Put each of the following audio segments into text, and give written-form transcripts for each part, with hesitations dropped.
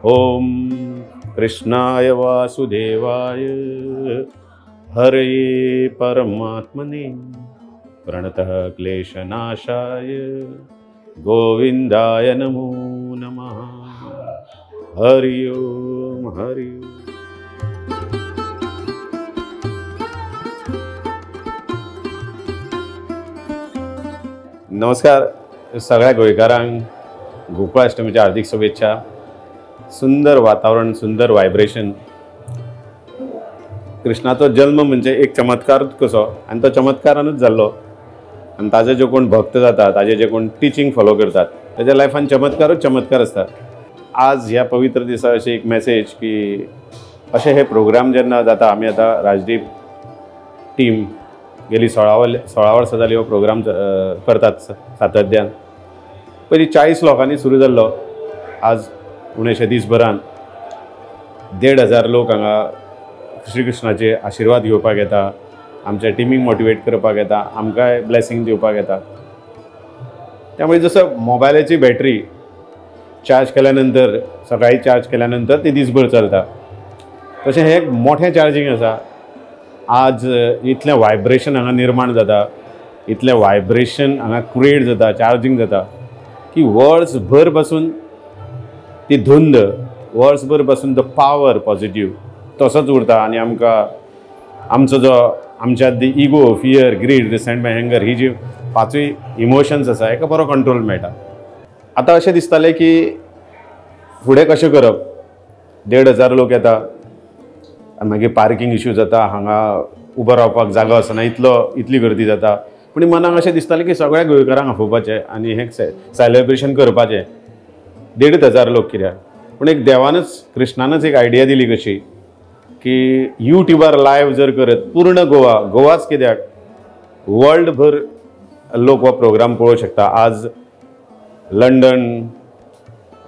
ओम कृष्णाय वासुदेवाय हरे परमात्मने प्रणतः क्लेशनाशाय गोविंदाय नमो नमः। हरि ओम हरि ओम। नमस्कार सगळ्या गोंयकारांक गोकुळाष्टमीच्या हार्दिक शुभेच्छा। सुंदर वातावरण, सुंदर वायब्रेशन। कृष्णाचो जल्म म्हणजे एक चमत्कारूच कसो, आनी तो चमत्कारानूच जाल्लो, आनी ताजे जे कोण भक्त जाता, ताजे जे कोण टिचींग फॉलो करतात, ताच्या लायफान चमत्कारूच चमत्कार आसता। आज ह्या पवित्र दिसा अशी एक मेसेज की अशे हे प्रोग्राम जेन्ना जाता, आमी आतां राजदीप टीम गेली 16 वर्सां जाली हो प्रोग्राम करतात सातत्यान। पयलीं 40 लोकांनी सुरू जाल्लो, आज उणेशे दिसभरान 1,500 लोक हांगा श्री कृष्णाचे आशिर्वाद घेवपाक येता, आमच्या टिमीक मोटिवेट करपाक येता, आमकांय ब्लेसिंग दिवपाक येता। त्यामुळे जसं मोबायलाची बॅटरी चार्ज केल्या नंतर, सकाळी चार्ज केल्या नंतर ती दिसभर चलता, तशें हे एक मोठें चार्जिंग आसा। आज इतलें वायब्रेशन हांगा निर्माण जाता, इतलें वायब्रेशन हांगा क्रिएट जाता, चार्जिंग जाता की वर्सभर पासून ती धुंद, वर्सभर पासून तो पावर पॉझिटिव्ह तसोच उरता। आनी आमकां आमचो जो आमच्या the ego, fear, greed, resentment, anger ही जी पांचूय इमोशन्स आसा हेका बरो कंट्रोल मेळटा। आतां अशें दिसतालें की फुडें कशें करप, 1,500 लोक येता आनी मागीर पार्किंग इश्यू जाता, हांगा उबो रावपाक जागो आसना, इतली गर्दी जाता। पूण मनाक अशें दिसतालें की सगळ्या गोंयकारांक आफोवपाचें आनी हें सेलेब्रेशन करपाचें। 1,500 लोक कित्याक, पूण एक देवानच, कृष्णानच एक आयडिया दिली कशी की यूट्यूबार लायव्ह जर करत पूर्ण गोवाच कित्याक वर्ल्डभर लोक हो प्रोग्राम पळोवंक शकता। आज लंडन,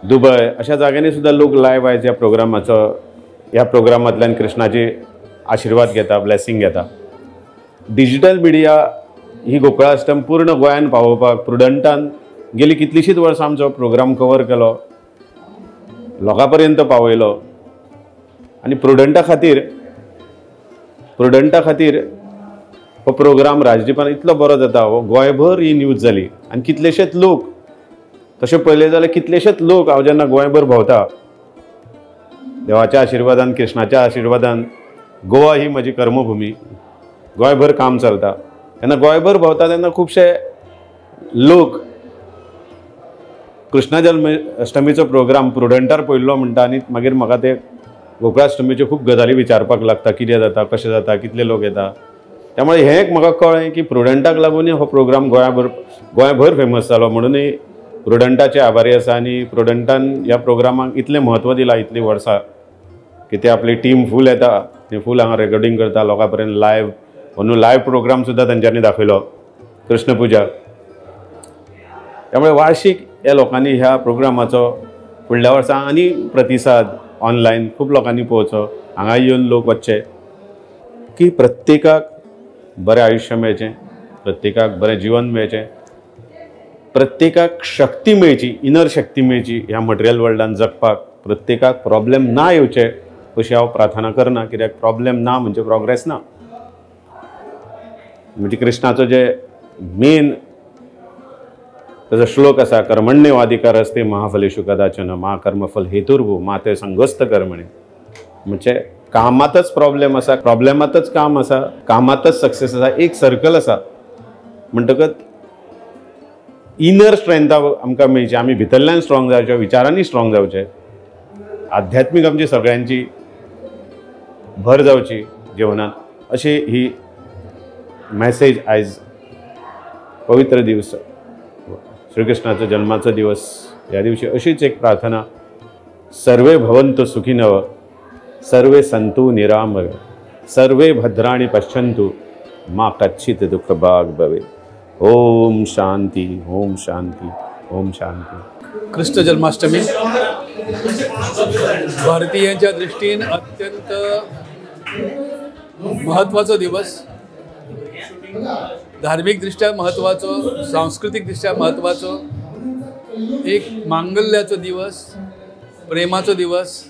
दुबय अशा जाग्यांनी सुद्दां लोक लायव्ह आयज ह्या प्रोग्रामांतल्यान कृष्णाचे आशिर्वाद घेता, ब्लेसिंग घेता। डिजिटल मिडिया ही गोकुळाष्टमी पूर्ण गोंयान पावोवपाक प्रुडंटान गेली कितलीशीच वर्सां आमचो प्रोग्राम कवर केलो, लोकां पर्यंत पावयलो। आनी प्रुडंटा खातीर हो प्रोग्राम राजदीपान इतलो बरो जाता, हो गोंयभर ही न्यूज जाली। आनी कितलेशेच लोक, तशें पळयलें जाल्यार कितलेशेच लोक हांव जेन्ना गोंयभर भोंवता, देवाच्या आशिर्वादान, कृष्णाच्या आशिर्वादान, गोवा ही म्हजी कर्मभूमी, गोंयभर काम चलता, तेन्ना गोंयभर भोंवता तेन्ना खुबशे लोक कृष्ण जन्माष्टमीचो प्रोग्राम प्रुडंटार पळयल्लो म्हणटा आनी मागीर म्हाका ते गोकुळाष्टमीच्यो खूब गजाली विचारपाक लागता, कितें जाता, कशें जाता, कितले लोक येता। त्यामुळे हें एक म्हाका कळ्ळें की प्रुडंटाक लागून हो प्रोग्राम गोंयभर फेमस जालो, म्हणूनय प्रुडंटाचे आभारी आसा। आनी प्रुडंटान ह्या प्रोग्रामाक इतलें म्हत्व दिलां इतलीं वर्सां की ते आपली टीम फूल येता, ती फूल हांगा रेकॉर्डिंग करता, लोकां पर्यंत लायव्ह, म्हणून लायव्ह प्रोग्राम सुद्दां तांच्यांनी दाखयलो, कृष्ण पुजा। त्यामुळे वार्षिक ह्या लोकांनी ह्या प्रोग्रामाचो फुडल्या वर्सा आनी प्रतिसाद ऑनलायन खूब लोकांनी पळोवचो, हांगा येवन लोक वचचे की प्रत्येकाक बरें आयुश्य मेळचें, प्रत्येकाक बरें जीवन मेळचें, प्रत्येकाक शक्ती मेळची, इनर शक्ती मेळची ह्या मटेरियल वर्ल्डान जगपाक, प्रत्येकाक प्रॉब्लेम ना येवचे अशी हांव प्रार्थना करना। कित्याक प्रॉब्लेम ना म्हणजे प्रोग्रेस ना। म्हणजे कृष्णाचो जे मेन ताजो श्लोक आसा, कर्मण्येवाधिकारस्ते महाफलेषु कदाचन मा कर्मफल हेतुर्भूः मा ते संगोस्त कर्मणे। म्हणजे कामातच प्रॉब्लेम आसा, प्रॉब्लेमातच काम आसा, कामातच सक्सेस आसा, एक सर्कल आसा। म्हणटकच इनर स्ट्रेंथ आमकां मेळची, आमी भितरल्यान स्ट्रॉंग जावचे, विचारांनी स्ट्रॉंग जावचे, आध्यात्मीक आमची सगळ्यांची भर जावची जिवनांत, अशी ही मॅसेज आयज पवित्र दिवस श्रीकृष्णाचो जन्माचो दिवस, ह्या दिवशी अशीच एक प्रार्थना, सर्वे भवन्तु सुखिनः, सर्वे सन्तु निरामय, सर्वे भद्राणि पश्यन्तु मा कच्चित् दुःखभाग् भवेत्। ओम शांति, ओम शांति, ओम शांति। कृष्ण जन्माष्टमी भारतीयांच्या दृष्टीन अत्यंत महत्त्वाचो दिवस, धार्मिक दृष्ट्या महत्त्वाचो, सांस्कृतिक दृष्ट्या महत्त्वाचो, एक मांगल्याचो दिवस, प्रेमाचो दिवस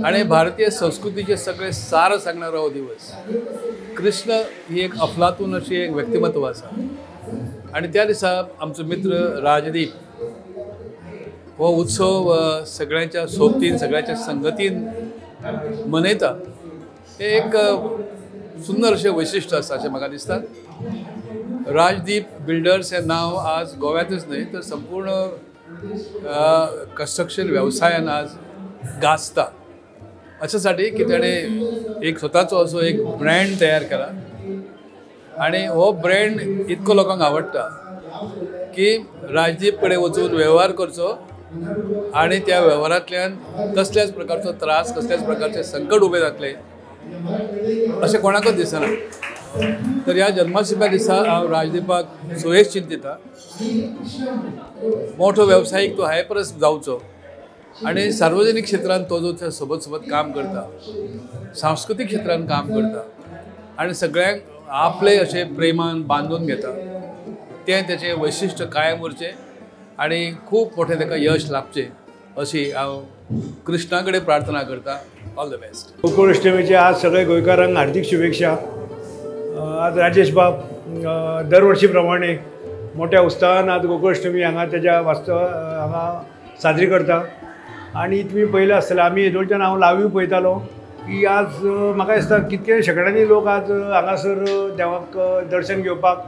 आणि भारतीय संस्कृतीचे सगळे सार सांगणारा हो दिवस. कृष्ण ही एक अफलातून अशी एक व्यक्तिमत्व आसा आणि त्या दिसा आमचो मित्र राजदीप हो उत्सव सगळ्यांच्या सोबतीन सगळ्यांच्या संगतीन मनयता. हे एक सुंदर अशें वैशिश्ट आसा अशें म्हाका दिसता. राजदीप बिल्डर्स हें नांव आज गोव्यातच न्हय तर संपूर्ण कन्स्ट्रक्शन वेवसायान आज गाजता. अशासाठी की ताणें एक स्वताचो असो एक ब्रँड तयार केला आणि हो ब्रँड इतको लोकांक आवडटा की राजदीप कडेन वचून वेव्हार करचो आणि त्या वेव्हारांतल्यान कसल्याच प्रकारचो त्रास कसल्याच प्रकारचे संकट उबे जातले अशें कोणाकच दिसना. तर ह्या जन्माष्टमी दिसा हांव राजदीपाक सुयेश चिंतिता मोठो वेवसायीक तो हाय परस जावचो आणि सार्वजनीक क्षेत्रांत तो जो सोबत सोबत काम करता, सांस्कृतीक क्षेत्रांत काम करता आणि सगळ्यांक आपले अशे प्रेमान बांदून घेता, तें तेचें वैशिश्ट कायम उरचें आणि खूब मोठें ताका यश लाभचें अशी हांव कृष्णा कडेन प्रार्थना करता. All the best. गोकुळाष्टमीचे आज सगळे गोंयकारांक हार्दिक शुभेच्छा. आज राजेश बाब दरवर्षी प्रमाणे मोठ्या उत्साहान आज गोकुळाष्टमी हांगा तेज्या वास्तव हांगा साजरी करता आणि तुमी पळयलें आसतलें आमी हेदोळच्यान हांव लायव्ह पळयतालो की आज म्हाका दिसता कितके शेकड्यांनी लोक आज हांगासर देवाक दर्शन घेवपाक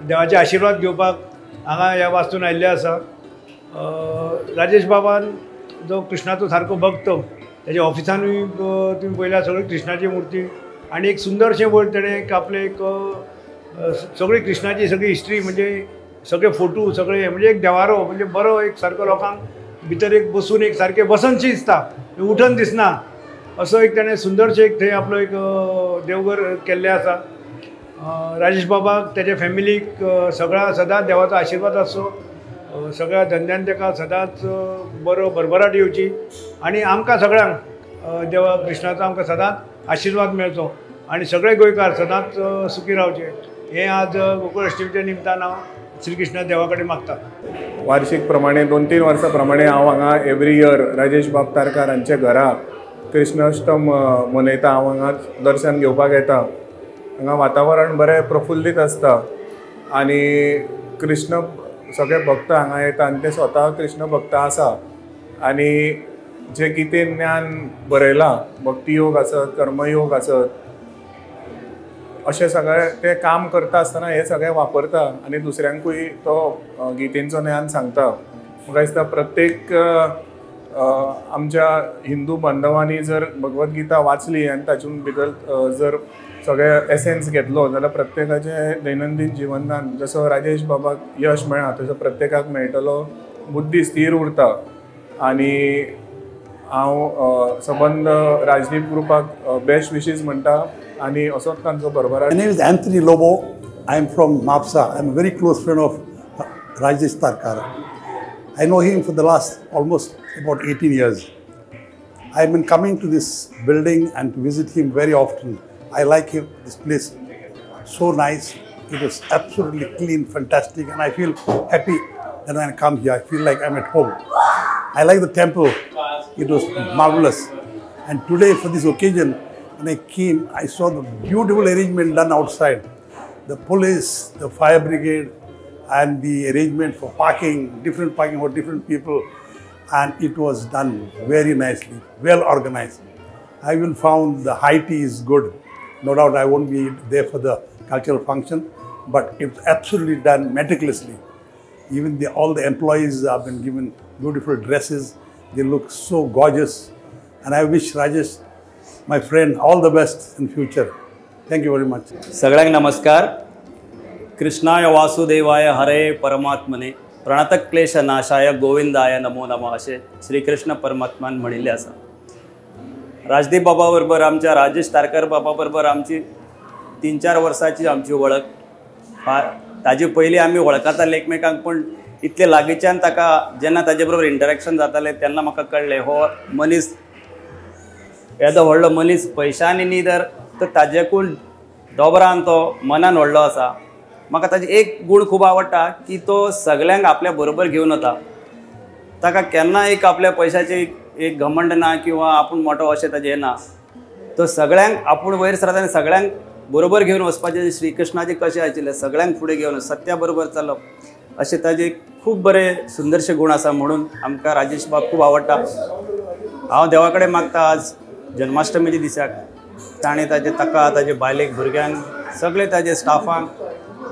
देवाचे आशिर्वाद घेवपाक हांगा ह्या वास्तून आयिल्ले आसा. राजेश बाबान जो कृष्णाचो सारको भक्त त्याच्या ऑफिसानूय तुम्ही पळयल्यार सगळी कृष्णाची मुर्ती आणि एक सुंदरशें वयर तेणें एक आपले एक सगळी कृष्णाची सगळी हिस्ट्री म्हणजे सगळे फोटो सगळे म्हणजे एक देवारो म्हणजे बरो एक सारको लोकांक भितर एक बसून एक सारकें बसनशी दिसता उठन दिसना असो एक तेणें सुंदरशें एक थंय आपलो एक देवघर केल्लें आसा. राजेश बाबाक तेजे फॅमिलीक सगळ्या सदांच देवाचो आशिर्वाद आसचो. सगळ्या धंद्यान ताका सदांच बरो भरभराट येवची आणि आमकां सगळ्यांक देवा कृष्णाचो आमकां सदांच आशिर्वाद मेळचो आणि सगळे गोंयकार सदांच सुखी रावचे हें आज गोकुळाष्टमीच्या निमतान हांव श्री कृष्ण देवा कडेन मागता. वार्षिक प्रमाणे 2-3 वर्सां प्रमाणे हांव हांगा एवरी इयर राजेश बाब तारकार हांच्या घरा कृष्णाष्टम मनयता. हांव हांगा दर्शन घेवपाक येता. हांगा वातावरण बरें प्रफुल्लीत आसता आनी कृष्ण सगळे भक्त हांगा येता आनी ते स्वता कृष्ण भक्त आसा आनी जे गीतेन ज्ञान बरयलां भक्ती योग आसत कर्मयोग आसत अशें सगळें ते काम करता आसतना हे सगळें वापरता आनी दुसऱ्यांकूय तो गितेंचो ज्ञान सांगता. म्हाका दिसता प्रत्येक आमच्या हिंदू बांधवांनी जर भगवद्गीता वाचली आनी तातूंत भितर जर सगळे एसेन्स घेतलो जाल्यार प्रत्येकाचे दैनंदीन जिवनान जसो राजेश बाबाक यश मेळ्ळा तसो प्रत्येकाक मेळटलो. बुद्धी स्थिर उरता आनी हांव सबंद राजदीप ग्रुपाक बेस्ट विशीज म्हणटा आणि असोच तांचो भरभराट. My name is Anthony Lobo. I am from MAPSA. I am a very close friend of Rajesh Tarkar. I know him for the last almost about 18 years. I have been coming to this building and to visit him very often. I like him, this place, so nice. It was absolutely clean, fantastic, and I feel happy that when I come here. I feel like I'm at home. I like the temple. It was marvelous. And today for this occasion, when I came, I saw the beautiful arrangement done outside. The police, the fire brigade, and the arrangement for parking, different parking for different people. And it was done very nicely, well organized. I even found the high tea is good. No doubt I won't be there for the cultural function, but it's absolutely done meticulously. Even all the employees have been given beautiful dresses. They look so gorgeous. And I wish Rajesh, my friend, all the best in future. Thank you very much. सगळ्यांक नमस्कार. कृष्णाय वासुदेवाय हरे परमात्मने प्रणतक क्लेश नाशाय गोविंदाय नमो नमः असे श्रीकृष्ण परमात्मान म्हणिल्ले आसा. राजदीप बाबा बरोबर आमच्या राजेश तारकर बाबा बरोबर आमची 3-4 वर्सांची आमची वळख. ताजे पयलीं आमी वळखताले एकमेकांक पण इतले लागींच्यान ताका जेन्ना ताजे बरोबर इंटरेक्शन जातालें तेन्ना म्हाका कळ्ळें हो मनीस येदो व्हडलो मनीस पयशांनी न्ही तर ताजेकून दोबरान तो मनान व्हडलो आसा. म्हाका ताजे एक गूण खूब आवडटा की तो सगळ्यांक आपल्या बरोबर घेवन वता. ताका केन्ना एक आपल्या पयशाची एक घमंड ना किंवा आपूण मोठो अशें ताजें हें ना. तो सगळ्यांक आपूण वयर सरता आनी सगळ्यांक बरोबर घेवन वचपाचें. श्रीकृष्णाचें कशें आशिल्लें, सगळ्यांक फुडें घेवन सत्या बरोबर चलप अशें ताजे खूब बरे सुंदरशे गूण आसा. म्हणून आमकां राजेश बाब खूब आवडटा. हांव देवा कडेन मागता आज जन्माष्टमीच्या दिसाक ताणें ताका ताजे बायलेक भुरग्यांक सगळे ताजे स्टाफांक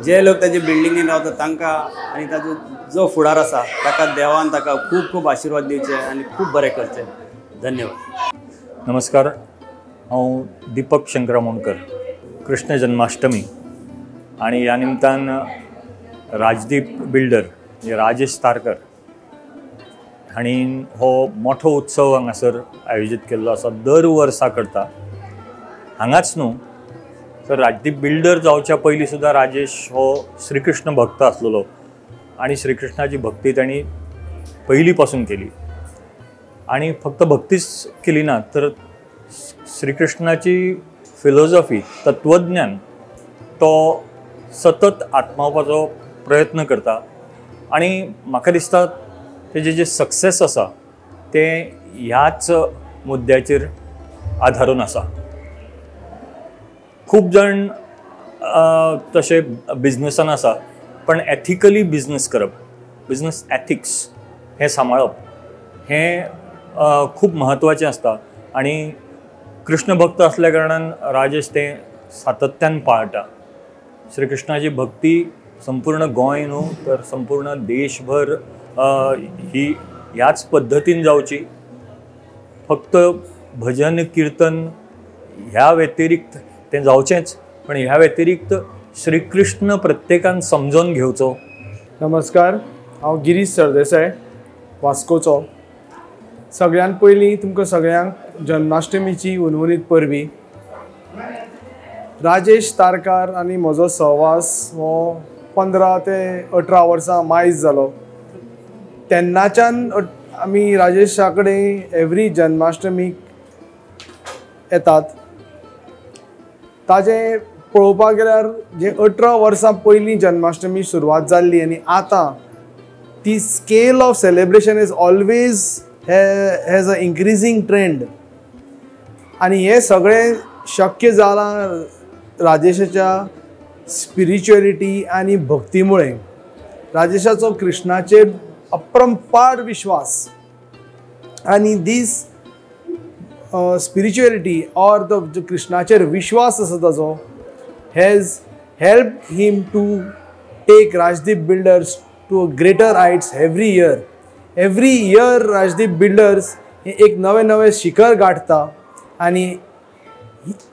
जे लोक ताजे बिल्डिंगेन रावतात तांकां आनी ताजो जो फुडार आसा ताका देवान ताका खूब खूब आशिर्वाद दिवचे आनी खूब बरें करचें. धन्यवाद. नमस्कार, हांव दीपक शंकरामोणकर. कृष्ण जन्माष्टमी आणि ह्या निमतान राजदीप बिल्डर म्हणजे राजेश तारकर हांणी हो मोठो उत्सव हांगासर आयोजीत केल्लो आसा. दर वर्सा करता. हांगाच न्हू तर राजदीप बिल्डर जावच्या पयलीं सुद्दां राजेश हो श्रीकृष्ण भक्त आसलेलो आणि श्रीकृष्णाची भक्ती तांणी पयलीं पासून केली. आणि फक्त भक्तीच केली ना तर श्रीकृष्णाची फिलॉसॉफी, तत्वज्ञान तो सतत आत्मावपाचो प्रयत्न करता. आणि म्हाका दिसता तेजे जे सक्सेस आसा ते ह्याच मुद्द्याचेर आधारून आसा. खूब जाण तशे बिझनसान आसा पण एथिकली बिझनस करप, बिझनस एथिक्स हें सांबाळप हें खूब म्हत्वाचें आसता. आणि कृष्ण भक्त असल्या कारणान राजेश तें सातत्यान पाळटा. श्रीकृष्णाची भक्ती संपूर्ण गोंय न्हू तर संपूर्ण देशभर ही ह्याच पद्दतीन जावची. फक्त भजन कीर्तन ह्या व्यतिरिक्त तें जावचेंच पण ह्या व्यतिरिक्त श्रीकृष्ण प्रत्येकान समजून घेवचो. नमस्कार, हांव गिरीश सरदेसाय वास्कोचो. सगळ्यात पयलीं तुमकां सगळ्यांक जन्माष्टमीची उनवणीत परबीं. राजेश तारकार आनी म्हजो सहवास हो 15 ते 18 वर्सां मायज जालो. तेन्नाच्यान आमी राजेशा कडेन एवरी जन्माष्टमीक येतात. ताजें पळोवपाक गेल्यार जे 18 वर्सां पयलीं जन्माष्टमी सुरवात जाल्ली आनी आतां ती scale of celebration is always has a increasing trend. आनी हे सगळें शक्य जालां राजेशाच्या स्पिरिच्युअलिटी आनी भक्तीमुळे. राजेशाचो कृष्णाचेर अप्रंपार विश्वास आनी दीस स्पिरिच्युअलिटी ऑर द कृष्णाचेर विश्वास आसा ताजो has helped him to take Rajdeep Builders to a greater heights every year. Every year Rajdeep Builders हे एक नवे नवे शिखर गाठता आनी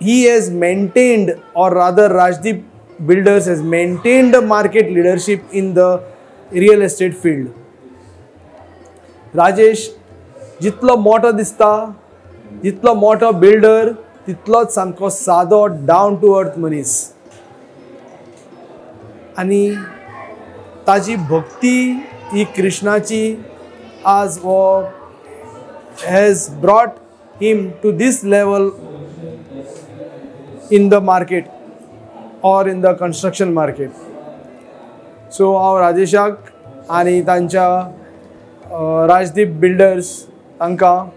he has maintained or rather Rajdeep Builders has maintained the market leadership in the real estate field. Rajesh जितलो मोठो दिसता, जितलो मोठो बिल्डर तितलोच सामको सादो डावन टू अर्थ मनीस. आनी ताजी भक्ती ही कृष्णाची आज वो has brought him to this level in the market or in the construction market. So हांव राजेशाक आनी तांच्या राजदीप बिल्डर्स तांकां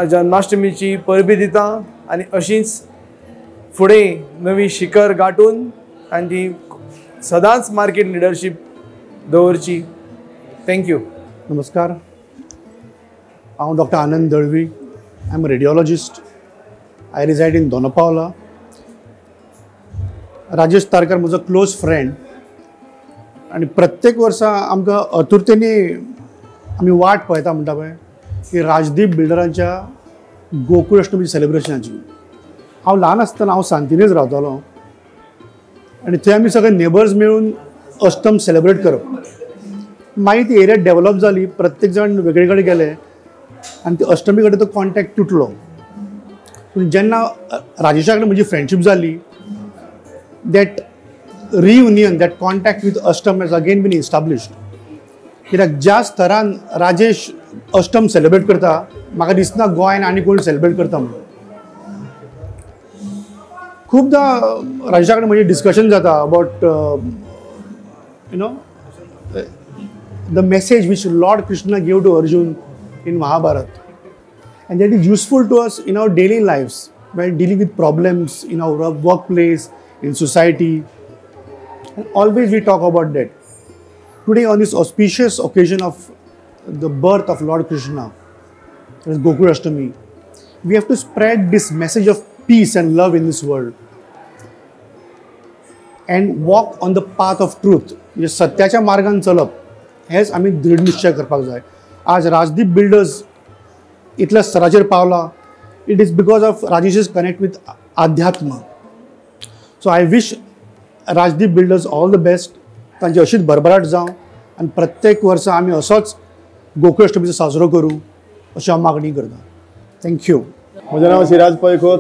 जन्माष्टमीची परबी दिता आनी अशीच फुडें नवी शिखर गाठून तांची सदांच मार्केट लिडरशीप दवरची. थँक्यू. नमस्कार, हांव doctor Anand Dalvi. I am a radiologist. I resided in Dona Paula. Rajesh Tarkar म्हजो क्लोज फ्रेंड आनी प्रत्येक वर्सा आमकां अतुरतेनी आमी वाट पळयता म्हणटा पळय की राजदीप बिल्डरांच्या गोकुळ अष्टमी सेलिब्रेशनाची. हांव ल्हान आसतना हांव सांतिनेज रावतालो आनी थंय आमी सगळे नेबर्स मेळून अष्टम सेलिब्रेट करप. मागीर ती एरिया डेवलप जाली, प्रत्येक जाण वेगळे कडेन गेले आनी ती अष्टमी कडेन तो कॉन्टॅक्ट तुटलो. पूण जेन्ना राजेशा कडेन म्हजी फ्रेंडशीप जाली, that reunion, that contact with अष्टम हॅज अगेन बीन इस्टाब्लिश्ड. कित्याक ज्या स्तरान राजेश अष्टम सेलिब्रेट करता म्हाका दिसना गोंयान आनी कोण सेलिब्रेट करता म्हणून. खूबदां राजेशा कडेन म्हजें डिस्कशन जाता about the message which Lord Krishna gave to Arjun in Mahabharata. And that is useful to us in our daily lives, while dealing with problems in our workplace, in society. And always we talk about that. Today, on this auspicious occasion of the birth of Lord Krishna, that is Gokul Ashtami, we have to spread this message of peace and love in this world and walk on the path of truth. म्हणजे सत्याच्या मार्गान चलप हेच आमी दृढ निश्चय करपाक जाय. आज राजदीप बिल्डर्स इतल्या स्तराचेर पावला, it is because of Rajesh's connect with आध्यात्म. So I wish Rajdeep Builders all the best. तांची अशीच भरभराट जावं आनी प्रत्येक वर्सा आमी असोच गोकुळ अष्टमीचो साजरो करूं अशी हांव मागणी करता. थँक्यू. म्हजें नांव सिराज पै खोत.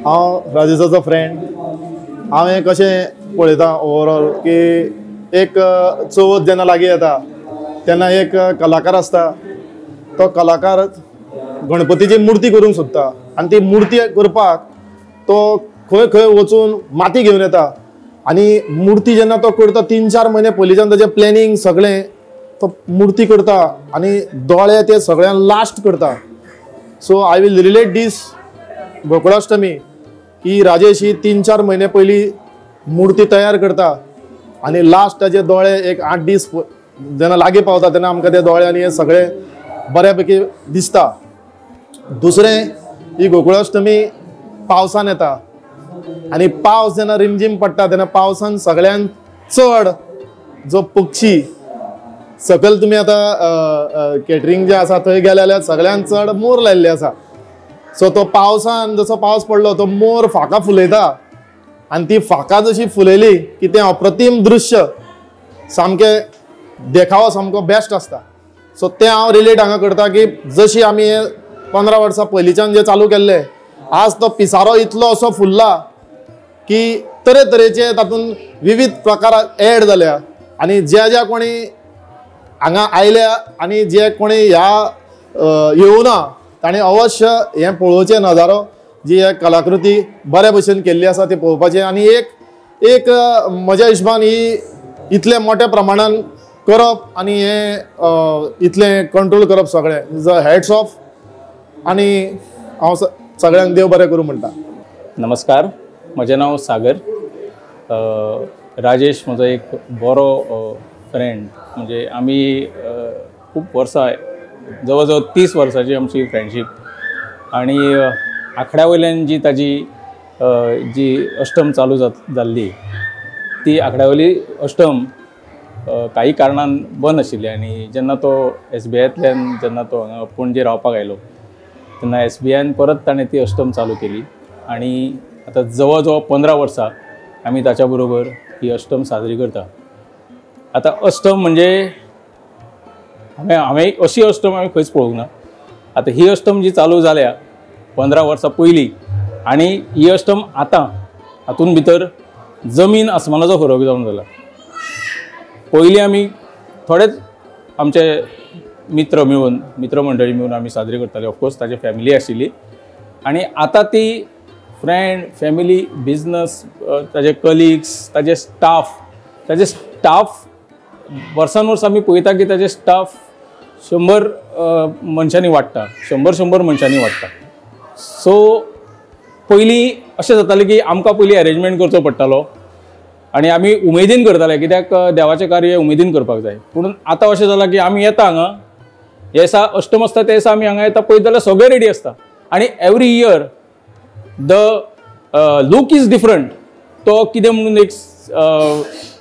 हांव राजेशाचो फ्रेंड. हांवें कशें पळयता ओवरऑल की एक चवथ जेन्ना लागीं येता तेन्ना एक कलाकार आसता. तो कलाकार गणपतीची मुर्ती करूंक सोदता आनी ती मुर्ती करपाक तो खंय खंय वचून माती घेवन येता आनी मुर्ती जेन्ना तो करता 3-4 म्हयने पयलींच्यान ताचें प्लॅनिंग सगळें तो मुर्ती करता आनी दोळे ते सगळ्यान लास्ट करता. सो आय वील रिलेट दीस गोकुळाष्टमी की राजेश ही 3-4 म्हयने पयलीं मुर्ती तयार करता आनी लास्ट ताचे दोळे एक 8 दीस जेन्ना लागीं पावता तेन्ना आमकां ते दोळे आनी हे सगळे बऱ्यापैकी दिसता. दुसरें ही गोकुळाष्टमी पावसान येता आनी पावस जेन्ना रिमझिम पडटा तेन्ना पावसान सगळ्यान चड जो पक्षी सकयल तुमी आतां कॅटरिंग जे आसा थंय गेले जाल्यार सगळ्यान चड मोर लायिल्ले आसा. सो तो पावसान जसो पावस पडलो तो मोर फाकां फुलयता आनी ती फाकां जशी फुलयली की तें अप्रतीम दृश्य सामकें देखावो सामको बेस्ट आसता. सो तें हांव रिलेट हांगा करता की जशी आमी हे 15 वर्सां पयलींच्यान जे चालू केल्ले आज तो पिसारो इतलो असो फुल्ला की तरेतरेचे तातूंत विविध प्रकार एड जाल्या आनी ज्या कोणी हांगा आयल्या आनी जे कोणी ह्या येवना ताणें अवश्य हें पळोवचें नजारो जी एक कलाकृती बऱ्या भशेन केल्ली आसा ती पळोवपाचें. आनी एक म्हज्या हिशोबान ही इतले मोठ्या प्रमाणान करप आनी हें इतलें कंट्रोल करप सगळें इज अ हॅट्स ऑफ. आनी हांव सगळ्यांक देव बरें करूं म्हणटा. नमस्कार, म्हजें नांव सागर. राजेश म्हजो एक बरो फ्रेंड. म्हणजे आमी खूब वर्सां जवळ जवळ 30 वर्सांची आमची फ्रेंडशीप. आनी आंखड्या वयल्यान जी ताजी जी अष्टम चालू जाल्ली ती आंखड्यावयली अष्टम काही कारणान बंद आशिल्ली. आनी जेन्ना तो SBIतल्यान जेन्ना तो हांगा पणजे रावपाक आयलो तेन्ना SBIन परत ताणें ती अष्टम चालू केली. आनी आतां जवळ जवळ 15 वर्सां आमी ताच्या बरोबर ही अष्टम साजरी करता. आतां अष्टम म्हणजे हांवें अशी अष्टम हांवें खंयच पळोवंक ना. आतां ही अष्टम जी चालू जाल्या 15 वर्सां पयलीं आनी ही अष्टम आतां हातून भितर जमीन आसमानाचो फरक जावन जाला. पयलीं आमी थोडेच आमचे मित्र मंडळी मेळून आमी साजरी करताले. ऑफकोर्स ताची फॅमिली आशिल्ली आनी आतां ती फ्रेंड फॅमिली बिजनस ताजे कलिग्स ताजे स्टाफ वर्सान वर्स आमी पळयता की ताजे स्टाफ 100 मनशांनी वाडटा. 100 मनशांनी वाडटा. सो पयलीं अशें जातालें की आमकां पयलीं अरेंजमेंट करचो पडटालो आनी आमी उमेदीन करताले कित्याक देवाचें कार्य उमेदीन करपाक जाय. पूण आतां अशें जालां की आमी येता हांगा हे दिसा अष्टम आसता ते दिसा आमी हांगा येता पळयत जाल्यार सगळें रेडी आसता आनी every year the look is different. तो कितें म्हणून एक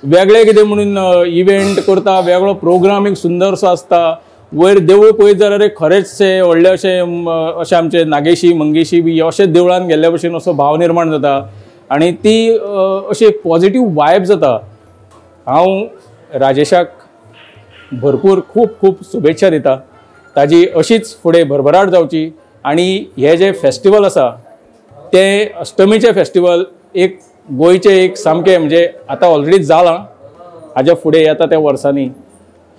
वेगळे कितें म्हणून इव्हेंट करता, वेगळो प्रोग्राम एक सुंदरसो आसता. वयर देवूळ पळयत जाल्यार एक खरेंचशें व्हडलें अशें आमचे नागेशी मंगेशी बी अशेंच देवळान गेल्ल्या भशेन असो भाव निर्माण जाता आनी ती अशी एक पॉझिटीव वायब जाता. हांव राजेशाक भरपूर खूब खूब शुभेच्छा दिता. ताजी अशीच फुडें भरभराट जावची आनी हे जे फेस्टिवल आसा ते अष्टमीचे फेस्टिवल एक गोंयचे एक सामकें म्हणजे आतां ऑलरेडी जालां. हाज्या फुडें येता त्या वर्सांनी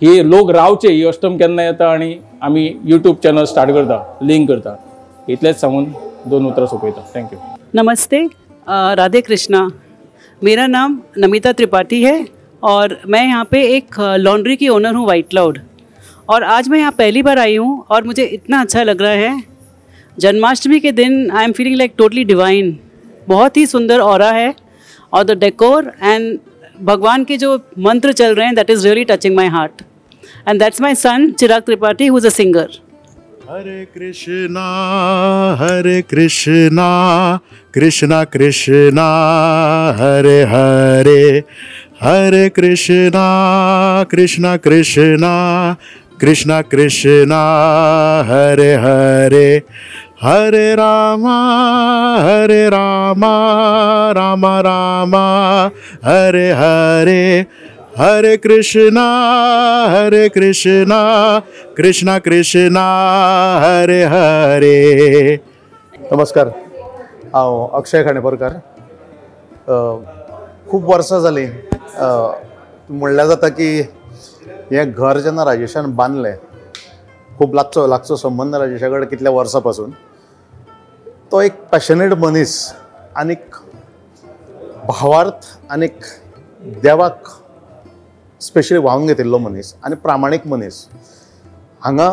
ही लोक रावचे. ही अष्टम केन्ना येता आनी आमी यूट्यूब चॅनल स्टार्ट करता, लिंक करता. इतलेंच सांगून 2 उतरां सोंपयता. थँक्यू. नमस्ते, राधे कृष्णा. मेरा नाम नमिता त्रिपाठी है और मैं यहाँ पे एक लॉन्ड्री की ओनर हूँ, वाइट क्लाउड. और आज मैं यहाँ पहली बार आई हूँ और मुझे इतना अच्छा लग रहा है। जन्माष्टमी के दिन I am feeling like totally divine. बहुत ही सुंदर ऑरा है और द डेकोर एंड भगवान के जो मंत्र चल रहे हैं, that is really touching my heart. And that's my son Chirag Tripathi, who is a singer. Hare Krishna Krishna Krishna Hare Hare, Hare Krishna Krishna Krishna Krishna Krishna Hare Hare, Hare Rama Ram Ram Hare Hare, Hare Krishna Krishna Krishna Hare Hare. नमस्कार, हांव अक्षय खांडेपारकार। खूब वर्सां जालीं म्हणल्यार जाता की हें घर जेन्ना राजेशान बांदलें, खूब लागचो संबंद राजेशा कडेन कितल्या वर्सां पासून। तो एक पॅशनेट मनीस आनीक भावार्थ आनीक देवाक स्पेशली व्हांवून घेतिल्लो मनीस आनी प्रामाणीक मनीस। हांगा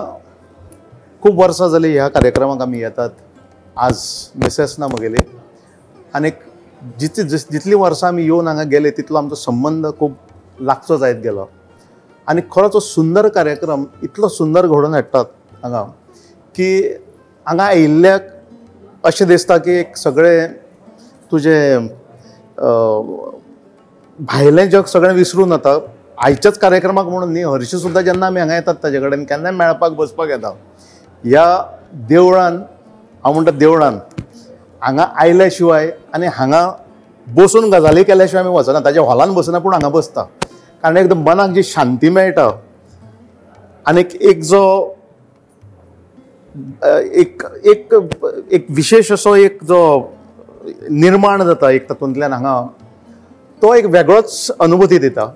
खूब वर्सां जालीं ह्या कार्यक्रमाक आमी येतात। आज मिसेस ना म्हगेली आनीक जितली वर्सां आमी येवन हांगा गेले तितलो आमचो संबंद खूब लागचो जायत गेलो। आनी खरोच हो सुंदर कार्यक्रम इतलो सुंदर घडोवन हाडटात हांगा की हांगा आयिल्ल्याक अशें दिसता की एक सगळें तुजें भायलें जग सगळें विसरून वता। आयच्याच कार्यक्रमाक म्हणून न्ही, हरशीं सुद्दां जेन्ना आमी हांगा येतात ताजे कडेन केन्नाय मेळपाक बसपाक येता। ह्या देवळान, हांव म्हणटा देवळान, हांगा आयल्या शिवाय आनी हांगा बसून गजाली केल्या शिवाय आमी वचना। ताज्या हॉलान बसना पूण हांगा बसता, कारण एकदम मनाक जी शांती मेळटा आनीक एक जो एक विशेष असो एक जो निर्माण जाता एक तातूंतल्यान हांगा, तो एक वेगळोच अनुभूती दिता।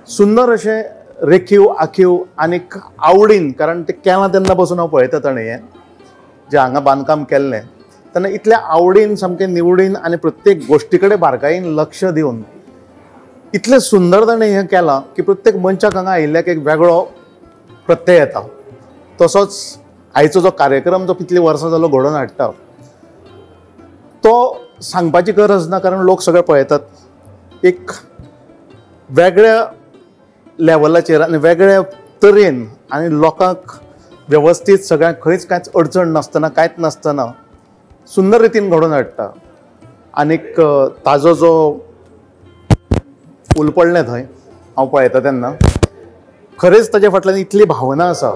सुंदर अशें रेखीव आखीव आनीक आवडीन, कारण ते केलां तेन्ना बसून हांव पळयता ताणें हें जें हांगा बांदकाम केल्लें तेन्ना इतल्या आवडीन, सामकें निवडीन आनी प्रत्येक गोश्टी कडेन बारकायेन लक्ष दिवन इतलें सुंदर ताणें हें केलां की प्रत्येक मनशाक हांगा आयिल्ल्याक एक वेगळो प्रत्यय येता। तसोच आयचो जो कार्यक्रम जो कितलीं वर्सां जालो घडोवन हाडटा तो सांगपाची गरज ना, कारण लोक सगळे पळयतात। एक वेगळ्या लेवलाचेर आनी वेगळ्या तरेन आनी लोकांक वेवस्थीत सगळ्यांक खंयच कांयच अडचण नासतना, कांयच नासतना सुंदर रितीन घडोवन हाडटा। आनीक ताजो जो उलपडलें थंय हांव पळयता तेन्ना खरेंच ताजे फाटल्यान इतली भावना आसा,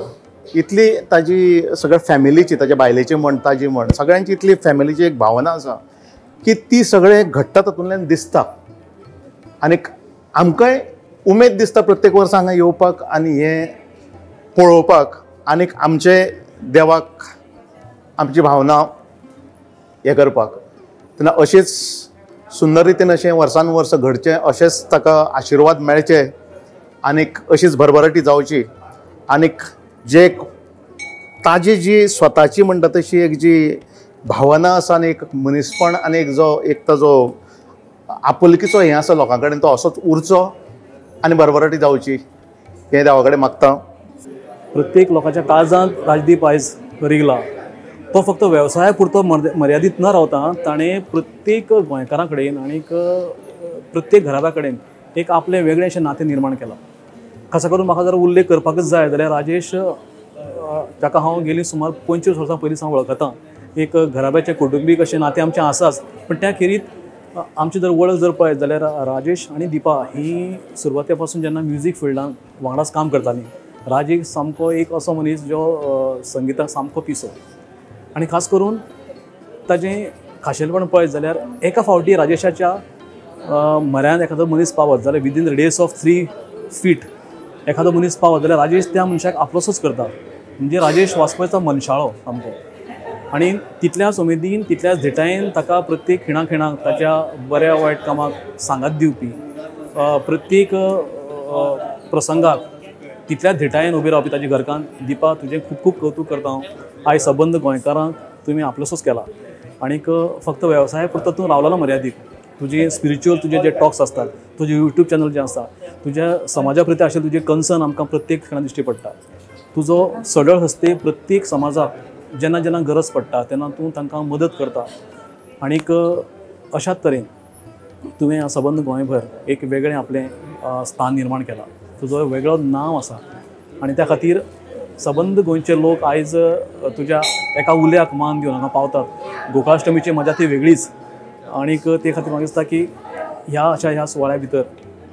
इतली ताजी सगळ्या फॅमिलीची, ताज्या बायलेची म्हण, ताजी म्हण, सगळ्यांची इतली फॅमिलीची एक भावना आसा की ती सगळें घडटा तातूंतल्यान दिसता। आनीक आमकांय उमेद दिसता प्रत्येक वर्सा हांगा येवपाक आनी हें पळोवपाक आनीक आमचे देवाक आमची भावना हें करपाक। तेन्ना अशीच सुंदर रितीन अशें वर्सान वर्स घडचें, अशेंच ताका आशिर्वाद मेळचे आनीक अशीच भरभराटी जावची। आनीक जे ताजी जी स्वताची म्हणटा तशी एक जी भावना आसा आनी एक मनीसपण आनी एक ताजो आपुलकीचो हें आसा लोकां कडेन, तो असोच उरचो आनी भरभराटी जावची हें देवा कडेन मागता। प्रत्येक लोकांच्या काळजांत राजदीप आयज रिगला। तो फक्त वेवसाया पुरतो मर्यादीत न रावता ताणें प्रत्येक गोंयकारा कडेन आनीक प्रत्येक घराब्या कडेन एक आपलें वेगळें अशें नातें निर्माण केलां। खासा करून म्हाका जर उल्लेख करपाकच जाय जाल्यार राजेश, ताका हांव गेलीं सुमार 25 वर्सां पयलीं सावन वळखतां। एक घराब्याचें कुटुंबीक अशें नातें आमचें आसाच, पण त्या खेरीत आमची जर वळख जर पळयत जाल्यार राजेश आनी दिपा ही सुरवाते पासून जेन्ना म्युजीक फिल्डांत वांगडाच काम करतालीं। राजेश सामको एक असो मनीस जो संगिताक सामको पिसो, आनी खास करून ताजें खाशेलपण पळयत जाल्यार एका फावटी राजेशाच्या म्हऱ्यांत एखादो मनीस पावत जाल्यार विदीन रेडियस ऑफ 3 फीट एखादो मनीस पावत जाल्यार राजेश त्या मनशाक आपलोसोच करता। म्हणजे राजेश वास्कोचा मनशाळो सामको, आनी तितल्याच उमेदीन तितल्याच धिटायेन ताका प्रत्येक खिणाक ताच्या बऱ्या वायट कामाक सांगात दिवपी, प्रत्येक प्रसंगाक तितल्याच धिटायेन उबी रावपी ताच्या घरकान। दिपा, तुजें खूब खूब कौतुक करता हांव। आयज सबंद गोंयकारांक तुमी आपलोसोच केला, आनीक फक्त वेवसाया पुरतो तूं रावलो ना मर्यादीत, तुजे स्पिरिच्युअल तुजे जे टॉक्स असतात, तुजे यूट्यूब चॅनल जे आसा, तुज्या समाजा प्रती आशिल्ले तुजे कन्सर्न आमकां प्रत्येक क्षणां दिश्टी पडटा. तुजो सडळ हस्ते प्रत्येक समाजाक जेन्ना जेन्ना गरज पडटा तेन्ना तूं तांकां मदत करता. आनीक अशाच तरेन तुवें सबंद गोंयभर एक वेगळें आपलें स्थान निर्माण केलां. तुजो वेगळो नांव आसा आनी त्या खातीर सबंद गोंयचे लोक आयज तुज्या एका उल्याक मान दिवन हांगा पावतात. गोकुळाष्टमीची मजा ती वेगळीच. आनीक ते खातीर म्हाका दिसता की ह्या सुवाळ्या भितर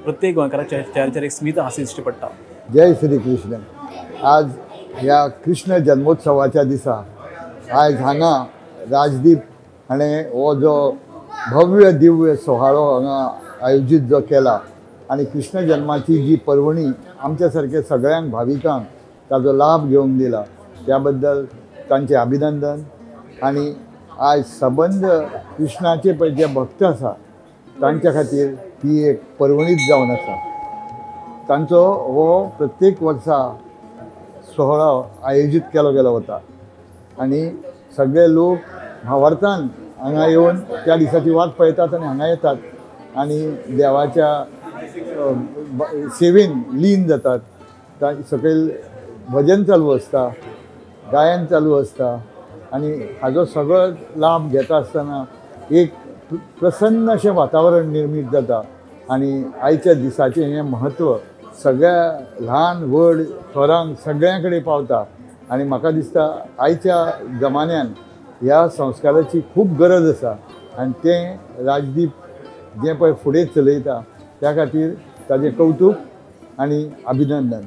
प्रत्येक गोंयकाराच्या चेहऱ्याचेर एक स्मित हास्य दिश्टी पडटा. जय श्री कृष्ण. आज ह्या कृष्ण जन्मोत्सवाच्या दिसा आयज हांगा राजदीप हाणें हो जो भव्य दिव्य सोहाळो हांगा आयोजीत जो केला आनी कृष्ण जन्माची जी पर्वणी आमच्या सारके सगळ्यांक भाविकांक ताजो लाभ घेवंक दिला त्या बद्दल तांचे अभिनंदन. आनी आयज सबंद कृष्णाचे पळय जे भक्त आसा तांच्या खातीर ही एक पर्वणीच जावन आसा. तांचो हो प्रत्येक वर्सा सोहळो आयोजीत केलो गेलो वता आनी सगळे लोक भावार्थान हांगा येवन त्या दिसाची वाट पळयतात आनी हांगा येतात आनी देवाच्या सेवेन लीन जातात. सकयल भजन चालू आसता, गायन चालू आसता आनी हाजो सगळो लाभ घेता आसतना एक प्रसन्न अशें वातावरण निर्मीत जाता. आनी आयच्या दिसाचें हें म्हत्व सगळ्या ल्हान व्हड थोरांक सगळ्यां कडेन पावता. आनी म्हाका दिसता आयच्या जमान्यान ह्या संस्काराची खूब गरज आसा आनी तें राजदीप जें पळय फुडें चलयता त्या खातीर ताजें कौतूक आनी अभिनंदन.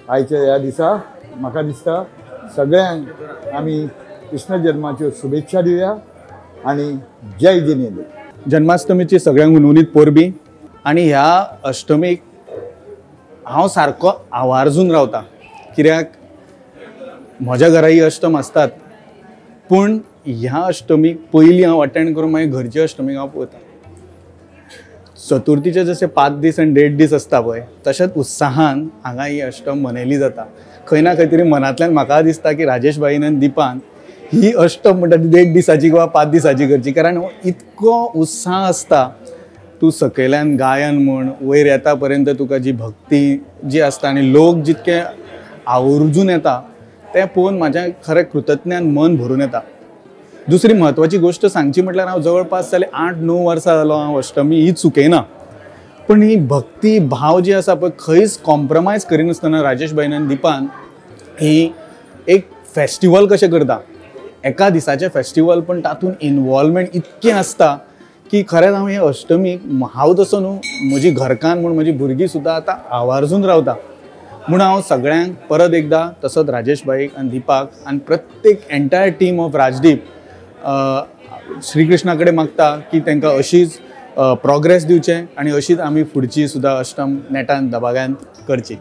आयच्या ह्या दिसा म्हाका दिसता सगळ्यांक आमी कृष्ण जन्माच्यो शुभेच्छा दिवया आनी जय जिनेंद्र. जन्माष्टमीची सगळ्यांक उनवनीत पोरबी. आनी ह्या अष्टमीक हांव सारको आवारजून रावता कित्याक म्हज्या घरा ही अष्टम आसतात पूण ह्या अष्टमीक पयलीं हांव अटेंड करून मागीर घरची अष्टमीक हांव पळयता. चतुर्थीचे जशे 5 दीस आनी 1.5 दीस आसता पळय तशेंच उत्साहान हांगा ही अष्टम मनयली जाता. खंय ना खंय तरी मनांतल्यान म्हाका दिसता की राजेश भाईन आनी दिपान ही अष्टम म्हणटा ती 1.5 दिसाची किंवा 5 दिसाची करची कारण इतको उत्साह आसता. तूं सकयल्यान गायन म्हण वयर येता पर्यंत तुका जी भक्ती जी आसता आनी लोक जितके आवर्जून येता तें पळोवन म्हाजें खरें कृतज्ञान मन भरून येता. दुसरी म्हत्वाची गोश्ट सांगची म्हटल्यार हांव जवळपास जाले 8-9 वर्सां जालो हांव अष्टमी ही चुकयना. पण ही भक्ती भाव जी आसा पळय खंयच कॉम्प्रमायज करिनासतना राजेश भाईन आनी दिपान ही एक फेस्टिवल कशें करता. एका दिसाचें फेस्टिवल पण तातूंत इनवॉल्वमेंट इतकें आसता की खरेंच हांव हे अष्टमीक हांव तसो न्हू म्हजी घरकान्न म्हण म्हजी भुरगीं सुद्दां आतां आवारजून रावता. म्हूण हांव सगळ्यांक परत एकदां तसोच राजेश भाईक आनी दिपाक आनी प्रत्येक entire team of Rajdeep Shri Krishna कडेन मागता की तांकां अशीच प्रोग्रेस दिवचें आनी अशीच आमी फुडची सुद्दां अष्टम नेटान दबाग्यान करची.